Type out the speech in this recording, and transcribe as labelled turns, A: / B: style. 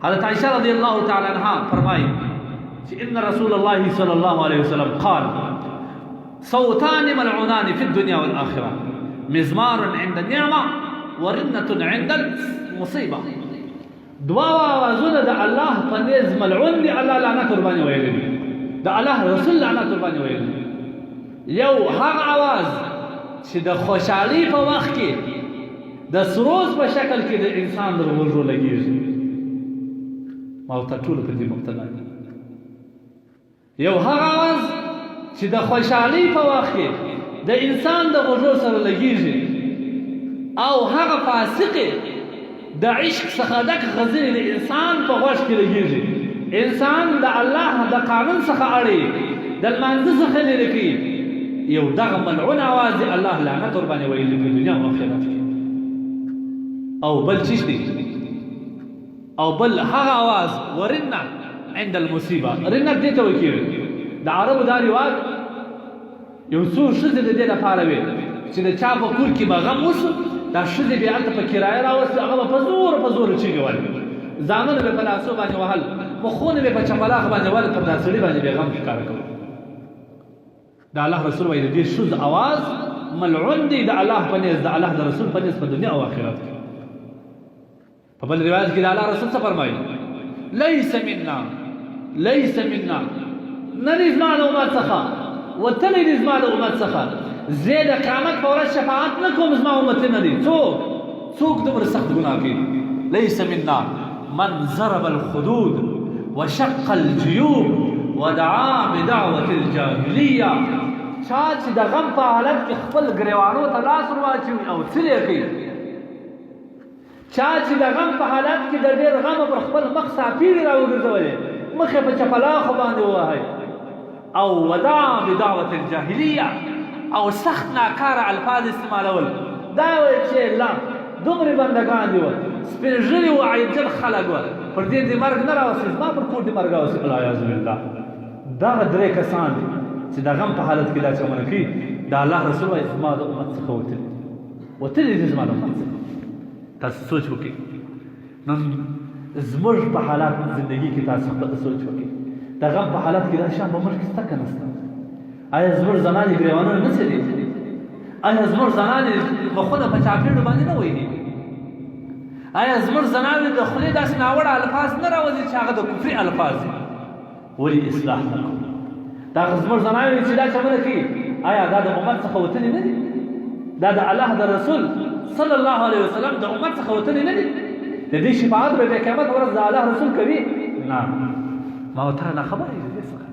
A: حضرت عائشہ رضی اللہ تعالی عنہ فرمائی کہ ان رسول اللہ صلی اللہ علیہ وسلم قال صوتان ملعونان في الدنيا والآخرة مزمار عند النعمة ورنة عند المصيبة. دعا آوازونه د الله په نيز ملعون دي، الله لعنت ور باندې ویلي دي، د الله رسول لعنت ور باندې ویلي دي. یو هغه आवाज چې د خوشحالي په وخت کې د سروز په شکل کې د انسان د ورځو لګیږي، ما ته ټول په دې مبتلا دي. یو هغه आवाज چې د خوشحالي په وخت کې د انسان د ورځو سره لګیږي، او هغه فاسق د عشق څخه دک غزل د انسان په غوږ کې لګیږي. انسان د الله د قانون څخه اړي، د لمانځه څخه لرې کوي. یو دغه ملعون आवाज الله لعنت ور باندې ویلي په دنیا او آخرت کې. او بل چیز دی، او بل هغه आवाज ورنه عند المصیبه. رنه دې ته وکړي د عربو دا رواج یو څو ښځې د دې لپاره وي چې د چا په کور کې به غم وشو، دا ښځې بیا هلته په کرایه راوستې، هغه به په زوره چیغې وهلې، ځانونه به په لاسو باندې وهل، مخونه به په چپلاخ باندې وهل، پر دا سړي باندې به غم ښکاره کول. د الله رسول وایي د دې ښځو اواز ملعون دی د الله په نزد، د الله د رسول په نزد په دنیا او آخرت کې. په بل روایت کې د الله رسول څه فرمایي؟ لیس منا نه دی زما د امت څخه، وتلی دی زما د امت څخه، زه د قیامت په ورځ شفاعت نه کوم، زما امت نه دی. څوک دومره سخت ګناه کوي؟ لیس منا من ضرب الخدود وشق الجيوب ودعا بدعوة الجاهلیه. چا چې د غم په حالت کې خپل ګریوانو ته لاس ور واچوي او څلې کوي، چا چې د غم په حالت کې د ډېر غم پر خپل مخ ساپیړې راوګرځولې، مخ په چپلاخو باندې ووهئ، او ودعا بدعوة الجاهلیه، او سخت ناکاره الفاظ استعمالول. دا وایي چې الله دومره بندګان دي، سپین ږیري و عیبجن خلک وه، پر دې دې مرګ نه راوستي، زما پر کور دې مرګ راوستي. العیاذ بالله. دغه درې کسان دي چې د غم په حالت کې دا چمونه کوي. د الله رسول وایي زما د امت څخه وتلي دي زما د امت څخه. تاسو سوچ وکړئ، نن زموږ په حالات زندګي کې تاسو سوچ وکړئ، د غم په حالت کې دا شان به موږ کې شته که نشته؟ آیا زموږ زنانې ګریوانونه نه څلي؟ آیا زموږ زنانې مخونه په چاپېړو باندې نه وهي؟ آیا زموږ زنانې د خولې داسې ناوړه الفاظ نه راوځي چې هغه د کفري الفاظ دي؟ ولې اصلاح نه کوو؟ دا زموږ زنانې چې دا چمونه کوي، آیا دا د امت څخه وتلي نه دي؟ دا د الله د رسول صلی الله علیه وسلم د امت څخه وتلي نه دي؟ د دې شفاعت به د قیامت ورځ د الله رسول کوي؟ نه، ما ورته نه خبره دې څخه